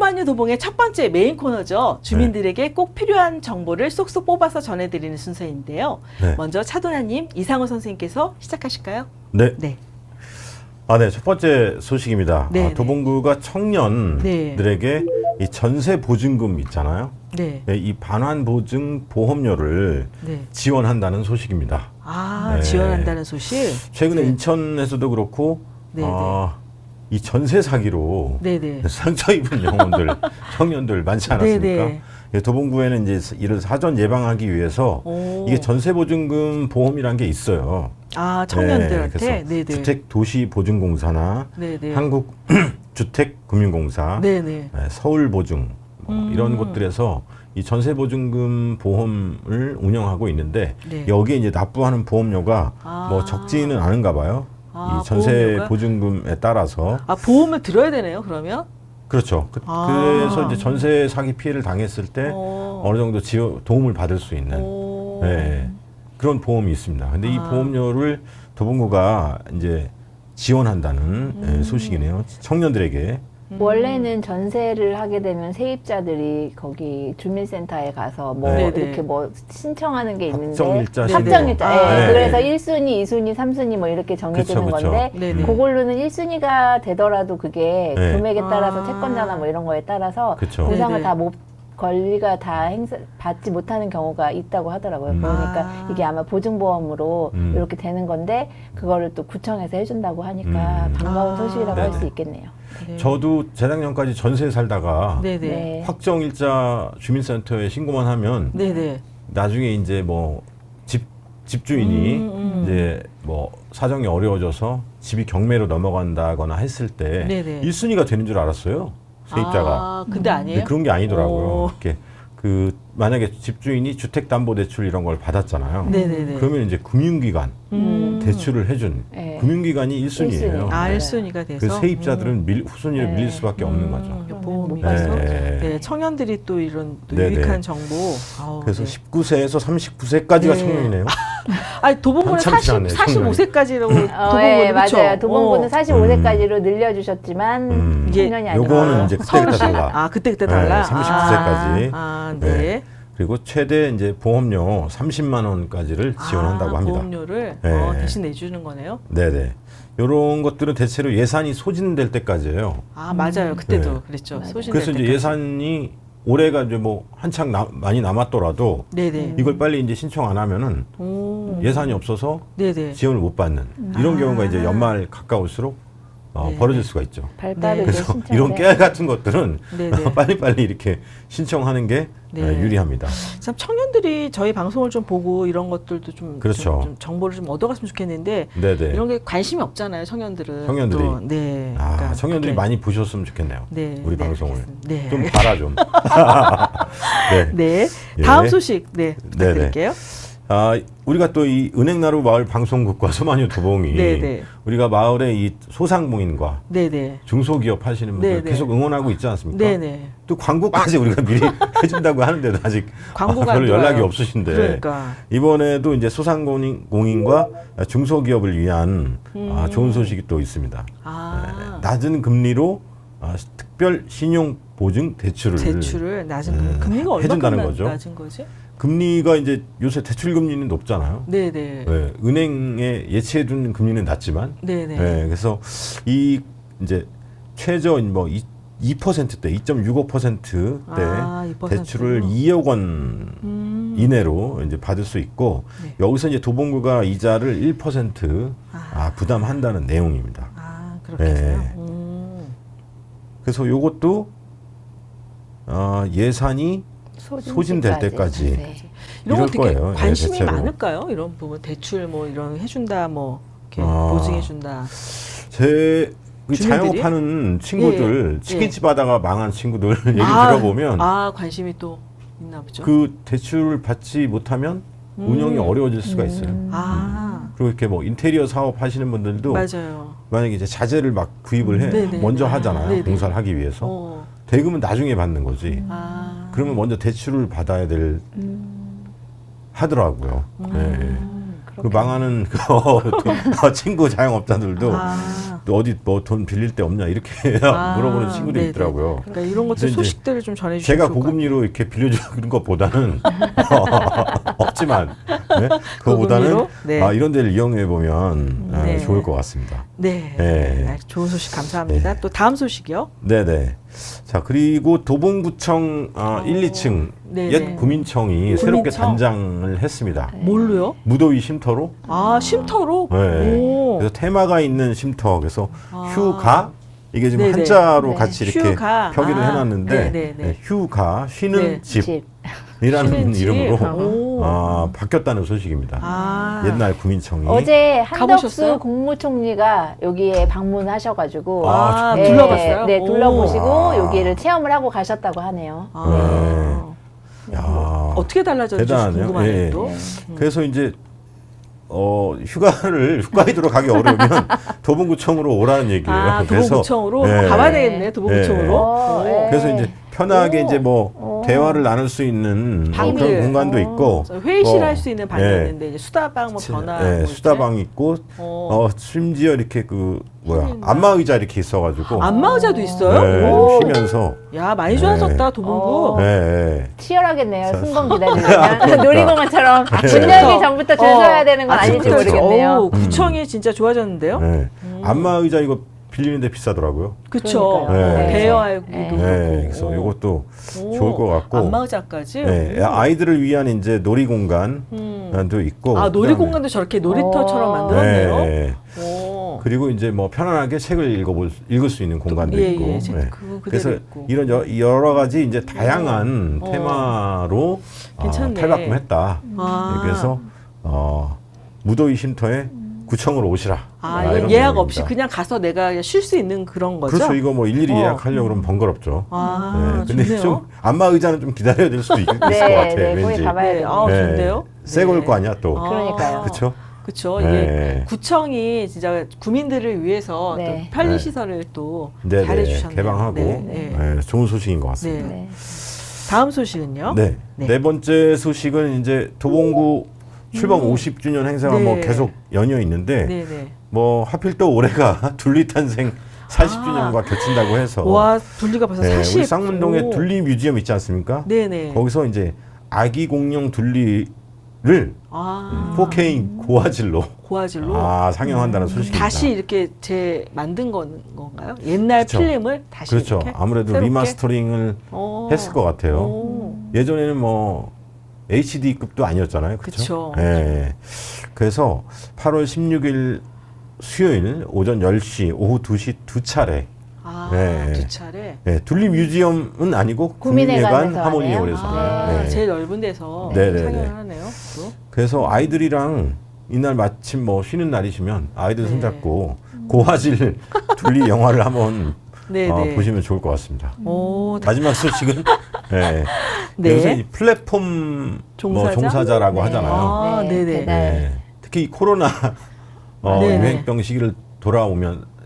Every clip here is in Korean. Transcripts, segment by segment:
소마뉴 도봉의 첫 번째 메인 코너죠. 주민들에게 꼭 필요한 정보를 쏙쏙 뽑아서 전해드리는 순서인데요. 네. 먼저 차도나님, 이상호 선생님께서 시작하실까요? 네. 네. 네. 첫 번째 소식입니다. 네, 도봉구가 청년들에게 네. 이 전세 보증금 있잖아요. 네. 네, 이 반환 보증 보험료를 네. 지원한다는 소식입니다. 네. 지원한다는 소식? 최근에 네. 인천에서도 그렇고 네, 이 전세 사기로 네네. 상처 입은 영혼들, 청년들 많지 않았습니까? 네네. 예, 도봉구에는 이제 이를 사전 예방하기 위해서 오. 이게 전세 보증금 보험이라는 게 있어요. 청년들한테? 그래서 네네. 주택도시보증공사나 네네. 한국주택금융공사, 네네. 서울보증 이런 곳들에서 이 전세보증금 보험을 운영하고 있는데 네. 여기에 이제 납부하는 보험료가 뭐 적지는 않은가 봐요. 이 전세 보험료가? 보증금에 따라서 보험을 들어야 되네요, 그러면? 그렇죠. 그래서 이제 전세 사기 피해를 당했을 때 어느 정도 도움을 받을 수 있는 네, 그런 보험이 있습니다. 근데 이 보험료를 도봉구가 이제 지원한다는 소식이네요. 청년들에게. 원래는 전세를 하게 되면 세입자들이 거기 주민센터에 가서 뭐 네네. 이렇게 뭐 신청하는 게 있는데 확정일자 확정일자. 신고. 예. 네. 그래서 1순위, 2순위, 3순위 뭐 이렇게 정해지는 그쵸. 건데 네네. 그걸로는 1순위가 되더라도 그게 네. 금액에 따라서 채권자나 뭐 이런 거에 따라서 그쵸. 보상을 네네. 다 못 권리가 다 받지 못하는 경우가 있다고 하더라고요. 그러니까 이게 아마 보증보험으로 이렇게 되는 건데 그거를 또 구청에서 해준다고 하니까 반가운 소식이라고 할 수 네네. 있겠네요. 네. 저도 재작년까지 전세에 살다가 네네. 네. 확정일자 주민센터에 신고만 하면 네네. 나중에 이제 뭐 집주인이 이제 뭐 사정이 어려워져서 집이 경매로 넘어간다거나 했을 때 네네. 1순위가 되는 줄 알았어요. 세입자가. 근데 아니에요? 근데 그런 게 아니더라고요. 오. 이렇게 만약에 집주인이 주택담보대출 이런 걸 받았잖아요. 네네네. 그러면 이제 금융기관 대출을 해준 네. 금융기관이 1순위예요. 1순위가 돼서. 그 세입자들은 후순위를 네. 밀릴 수밖에 없는 거죠. 보험이 네. 있어서. 네. 네, 청년들이 또 이런 또 네네. 유익한 정보. 그래서 네. 19세에서 39세까지가 네. 청년이네요. 도봉구는 한참 지났네, 45세까지라고 네, 도봉구는 그렇죠? 맞아요. 도봉구는 45세까지로 늘려주셨지만 이게 청년이 아니고 요거는 이제 그때 달라. 그때 달라. 네, 39세까지. 네. 네. 그리고 최대 이제 보험료 30만 원까지를 지원한다고 합니다. 보험료를 네. 대신 내주는 거네요. 네네. 이런 것들은 대체로 예산이 소진될 때까지예요. 맞아요. 그때도 네. 그랬죠. 맞아요. 소진될 그래서 이제 때까지. 예산이 올해가 이제 뭐 한창 많이 남았더라도 네네. 이걸 빨리 이제 신청 안 하면은 예산이 없어서 네네. 지원을 못 받는 이런 경우가 이제 연말 가까울수록 네. 벌어질 수가 있죠. 발빠르게 그래서 신청을 이런 해야 깨알 같은 것들은 네네. 빨리빨리 이렇게 신청하는 게 네. 유리합니다. 참 청년들이 저희 방송을 좀 보고 이런 것들도 좀, 그렇죠. 좀 정보를 좀 얻어갔으면 좋겠는데 네네. 이런 게 관심이 없잖아요. 청년들은. 청년들이. 또. 네. 그러니까 청년들이 그게- 많이 보셨으면 좋겠네요. 네, 우리 네, 방송을. 알겠습니다. 네. 좀 봐라 좀. 네. 네. 예. 다음 소식 부탁드릴게요. 우리가 또 이 은행나루 마을 방송국과 소마뉴 도봉이 네네. 우리가 마을의 이 소상공인과 네네. 중소기업 하시는 분들 네네. 계속 응원하고 있지 않습니까? 네네. 또 광고까지 우리가 미리 해준다고 하는데도 아직 광고가 안 별로 들어와요. 연락이 없으신데 그러니까. 이번에도 이제 소상공인과 중소기업을 위한 좋은 소식이 또 있습니다. 낮은 금리로 특별 신용 보증 대출을 낮은 금리가 해준다는 얼마큼 거죠. 낮은 거지? 금리가 이제 요새 대출 금리는 높잖아요. 네네. 네, 은행에 예치해둔 금리는 낮지만, 네네. 네, 그래서 이 이제 최저 뭐 2%대, 2.65%대 2%. 대출을 2억 원 이내로 이제 받을 수 있고 네. 여기서 이제 도봉구가 이자를 1% 부담한다는 내용입니다. 그렇겠어요. 네. 그래서 요것도 예산이 소진될 때까지 네. 이런 거 이럴 되게 거예요. 관심이 대체로. 많을까요? 이런 부분 대출 뭐 이런 해준다 뭐 이렇게 아. 보증해준다. 제 주민들이? 자영업하는 친구들 예, 예. 치킨집 하다가 망한 친구들 얘기 들어보면 관심이 또 있나 보죠. 그 대출을 받지 못하면 운영이 어려워질 수가 있어요. 그리고 이렇게 뭐 인테리어 사업 하시는 분들도 맞아요. 만약에 이제 자재를 막 구입을 해 네네. 먼저 하잖아요. 네네. 공사를 하기 위해서 대금은 나중에 받는 거지. 그러면 먼저 대출을 받아야 될 하더라고요. 네. 그 망하는 친구 자영업자들도 어디 뭐 돈 빌릴 데 없냐 이렇게 물어보는 친구들이 네네. 있더라고요. 그러니까 이런 것들 그래서 이제 소식들을 좀 전해주시면 제가 좋을 것 고금리로 이렇게 빌려주는 것보다는 없지만 네? 그거보다는 고금리로? 네. 이런 데를 이용해 보면 네. 좋을 것 같습니다. 네. 네. 좋은 소식 감사합니다. 또 다음 소식이요. 네네. 자 그리고 도봉구청 1, 2층 네네. 옛 구민청이 새롭게 구민청? 단장을 했습니다. 뭘로요? 무더위 쉼터로. 쉼터로? 네. 오. 그래서 테마가 있는 쉼터. 그래서 휴가 이게 지금 네네. 한자로 네. 같이 이렇게 휴가. 표기를 해놨는데 네네네. 네, 휴가 쉬는 네. 집이라는 쉬는 집. 이름으로 오. 바뀌었다는 소식입니다. 옛날 구민청이 어제 가보셨어요? 한덕수 국무총리가 여기에 방문하셔가지고 처음 둘러봤어요? 네, 오. 둘러보시고 여기를 체험을 하고 가셨다고 하네요. 야, 어떻게 달라졌는지 대단하네요. 궁금하네요. 예. 또. 그래서 이제 휴가이도로 가기 어려우면 도봉구청으로 오라는 얘기예요. 도봉구청으로 네. 가봐야 되겠네. 도봉구청으로. 네. 그래서 이제 편하게 오. 이제 대화를 나눌 수 있는 그런 방들. 공간도 있고 회의실 뭐, 할 수 있는 방이 예. 있는데 이제 수다방, 뭐 변화, 뭐 네, 이렇게. 수다방 있고 심지어 이렇게 안마 의자 이렇게 있어가지고 안마 의자도 있어요? 네, 오. 쉬면서 야, 많이 좋아졌다, 도봉구. 네. 치열하겠네요. 순번 기다리면 놀이공원처럼 문 아침부터. 열기 전부터 줄 서야 되는 건 아닐지 아침부터 모르겠네요. 구청이 진짜 좋아졌는데요? 네. 안마 의자 이거 빌리는데 비싸더라고요. 그쵸. 그러니까요. 네. 대여하기도 네. 그렇고. 그래서 이것도 좋을 것 같고. 안마 의자까지? 네, 아이들을 위한 이제 놀이공간도 있고. 놀이공간도 저렇게 놀이터처럼 만들었네요. 네. 오. 그리고 이제 뭐 편안하게 책을 읽을 수 있는 공간도 예, 있고. 예, 책 네. 그거 그대로 그래서 있고. 이런 여러 가지 이제 다양한 테마로 괜찮네. 탈바꿈했다. 그래서 무더위 쉼터에 구청으로 오시라. 이런 예약 없이 내용입니다. 그냥 가서 내가 쉴 수 있는 그런 거죠? 그렇죠. 이거 뭐 일일이 예약하려고 그러면 번거롭죠. 근데 좋네요. 좀 안마 의자는 좀 기다려야 될 수도 있을 것 네, 같아요. 네, 거기 왠지. 가봐야 네, 돼요. 좋은데요? 새 걸 거 아니야 또. 그러니까요. 그렇죠. 그렇죠. 네. 이게 구청이 진짜 구민들을 위해서 네. 또 편리 네. 시설을 또 네네. 잘해주셨네요. 개방하고 네, 네. 좋은 소식인 것 같습니다. 네. 네. 다음 소식은요? 네. 네. 네 번째 소식은 이제 도봉구 출범 50주년 행사가 네. 뭐 계속 연이어 있는데 네, 네. 뭐 하필 또 올해가 둘리 탄생 40주년과 겹친다고 해서 와, 둘리가 벌써 40. 우리 쌍문동에 둘리 뮤지엄 있지 않습니까? 네네. 거기서 이제 아기 공룡 둘리를 4K 고화질로 상영한다는 소식입니다. 다시 이렇게 만든 건가요? 옛날 그렇죠. 필름을 다시 그렇죠. 이렇게 아무래도 새롭게? 리마스터링을 했을 것 같아요. 오. 예전에는 뭐 HD급도 아니었잖아요. 그쵸. 그렇죠? 예. 그래서 8월 16일 수요일 오전 10시, 오후 2시 두 차례. 네. 두 차례. 네, 둘리 뮤지엄은 아니고 구민회관 구민회관 하모니홀에서. 하네요. 제일 넓은 데서 네네네. 상영을 하네요. 또. 그래서 아이들이랑 이날 마침 뭐 쉬는 날이시면 아이들 손잡고 고화질 둘리 영화를 한번 네네. 보시면 좋을 것 같습니다. 오, 마지막 소식은 네. 요새 이 플랫폼 종사자라고 하잖아요. 네네. 네. 특히 이 코로나 네네. 유행병 시기를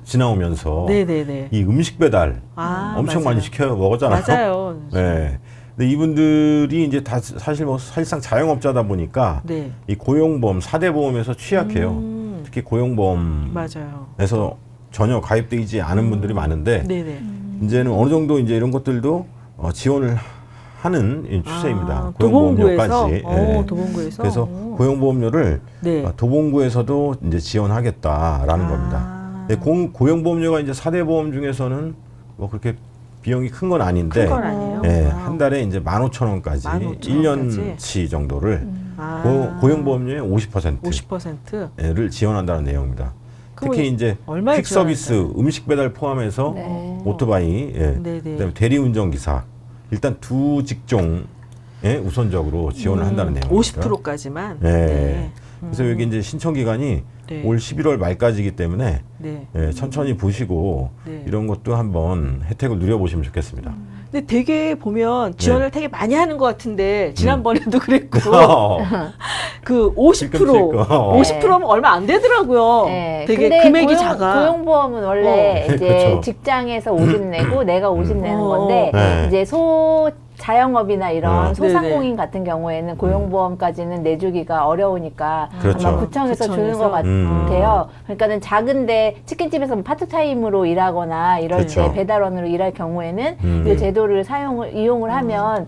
지나오면서 네네네. 이 음식 배달 엄청 맞아요. 많이 시켜 먹었잖아요. 맞아요. 네. 근데 이분들이 이제 다 사실 뭐 사실상 자영업자다 보니까 네. 이 고용보험 4대 보험에서 취약해요. 특히 고용보험에서 맞아요. 전혀 가입되지 않은 분들이 많은데 네네. 이제는 어느 정도 이제 이런 것들도 지원을 하는 이 추세입니다. 도봉구에서. 고용보험료까지. 예. 도봉구에서. 그래서 고용보험료를 네. 도봉구에서도 이제 지원하겠다라는 겁니다. 네, 고용보험료가 이제 4대 보험 중에서는 뭐 그렇게 비용이 큰 건 아닌데, 큰 건 아니에요? 한 달에 이제 15,000원까지 1년치 정도를 고용보험료의 50%를 50%? 지원한다는 내용입니다. 특히 이제 얼마에 퀵 서비스, 음식 배달 포함해서 오토바이, 그다음에 대리운전 기사, 일단 두 직종에 우선적으로 지원을 한다는 내용입니다. 50%까지만. 네. 그래서 여기 이제 신청 기간이 올 11월 말까지이기 때문에 천천히 보시고 이런 것도 한번 혜택을 누려보시면 좋겠습니다. 근데 되게 보면 지원을 되게 많이 하는 것 같은데 지난번에도 그랬고 그 50%면 얼마 안 되더라고요. 네. 되게 근데 금액이 작아. 고용보험은 원래 이제 그렇죠. 직장에서 50 내고 내가 50 내는 건데 네. 이제 자영업이나 이런 어. 소상공인 같은 경우에는 고용보험까지는 내주기가 어려우니까 그렇죠. 아마 구청에서 주는 것 같아요. 그러니까는 작은데 치킨집에서 뭐 파트타임으로 일하거나 이럴 그렇죠. 때 배달원으로 일할 경우에는 이 제도를 이용을 하면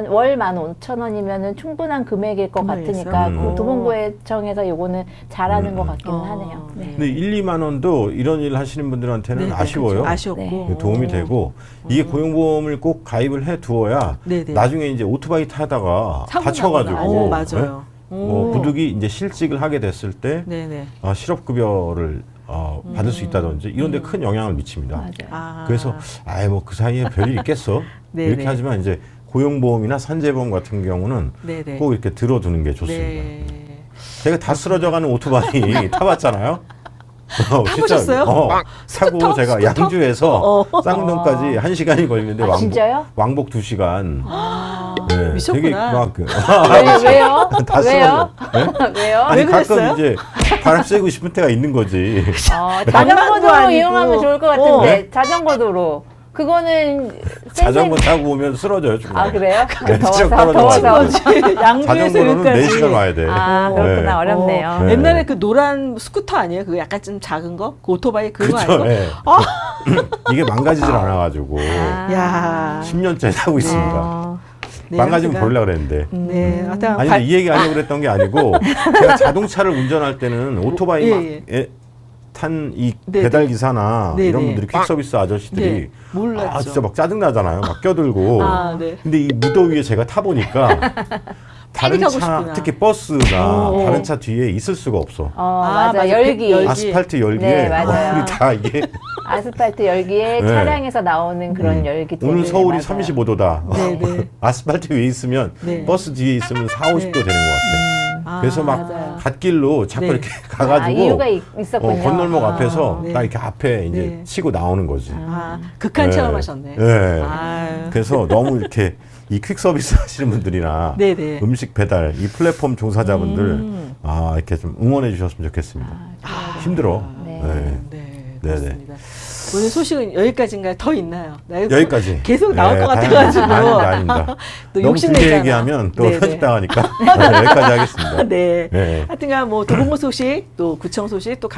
월 15,000원이면은 충분한 금액일 것 같으니까 그 도봉구청에서 요거는 잘하는 것 같기는 하네요. 네. 근데 1, 2만 원도 이런 일 하시는 분들한테는 네네, 아쉬워요. 그렇죠. 아쉬웠고 네. 도움이 되고 이게 고용보험을 꼭 가입을 해 두어야 네네. 나중에 이제 오토바이 타다가 사고 다쳐가지고 나거나. 맞아요. 뭐 부득이 이제 실직을 하게 됐을 때 네네. 실업급여를 받을 수 있다든지 이런 데 큰 영향을 미칩니다. 맞아요. 그래서 뭐 그 사이에 별일 있겠어? 네네. 이렇게 하지만 이제 고용보험이나 산재보험 같은 경우는 네네. 꼭 이렇게 들어두는 게 좋습니다. 네. 제가 다 쓰러져가는 오토바이 타봤잖아요. 타보셨어요? 타고 스쿠터? 제가 스쿠터? 양주에서 쌍동까지 1시간이 걸리는데 진짜요? 왕복 2시간. 미쳤구나. 되게 막 왜요? 다 왜요? 쓰러져. 왜요? 아니 왜 가끔 그랬어요? 이제 바람 쐬고 싶은 때가 있는 거지. 자전거 아니고. 도로 이용하면 좋을 것 같은데 네? 자전거 도로 그거는 자전거 타고 오면 쓰러져요. 중간에. 아 그래요? 네, 더워서 떨어져가지고. 양주에서 자전거로는 여기까지. 4시간 와야 돼. 아 그렇구나 네. 어렵네요. 네. 옛날에 그 노란 스쿠터 아니에요? 그거 약간 좀 작은 거? 그 오토바이 그거 그렇죠. 아니고? 예. 이게 망가지질 않아가지고 야. 10년째 타고 있습니다. 어, 네, 망가지면 하여튼간- 버리려고 그랬는데. 네. 하여튼 아니 근데 이 얘기 하려고 그랬던 게 아니고 제가 자동차를 운전할 때는 오토바이 예, 탄 이 네, 배달 기사나 네, 이런 네. 분들이 퀵서비스 아저씨들이 네, 몰랐죠. 진짜 막 짜증 나잖아요. 막 껴들고. 네. 근데 이 무더위에 제가 타보니까 다른 타고 차 싶구나. 특히 버스나 오. 다른 차 뒤에 있을 수가 없어. 맞아 맞아. 열기 열기. 아스팔트 열기에 네, 맞아요. 우리 다 이게 아스팔트 열기에 네. 차량에서 나오는 그런 열기 때문에 오늘 서울이 맞아요. 35도다. 네, 네. 아스팔트 위에 있으면 네. 버스 뒤에 있으면 4, 50도 되는 것 같아. 그래서 막 맞아요. 갓길로 자꾸 네. 이렇게 가가지고 이유가 있었군요. 건널목 앞에서 네. 딱 이렇게 앞에 이제 네. 치고 나오는 거지. 극한 네. 체험하셨네. 네. 아유. 그래서 너무 이렇게 이 퀵서비스 하시는 분들이나 네네. 음식 배달 이 플랫폼 종사자분들 이렇게 좀 응원해 주셨으면 좋겠습니다. 힘들어. 네. 네. 네, 네네. 그렇습니다. 오늘 소식은 여기까지인가요? 더 있나요? 나 이거 여기까지. 계속 나올 것 다행이다. 같아가지고. 아닙니다. 또 너무 욕심내잖아. 길게 얘기하면 또 네네. 편집당하니까 여기까지 하겠습니다. 네. 네. 하여튼간 뭐 도봉구 소식, 또 구청 소식, 또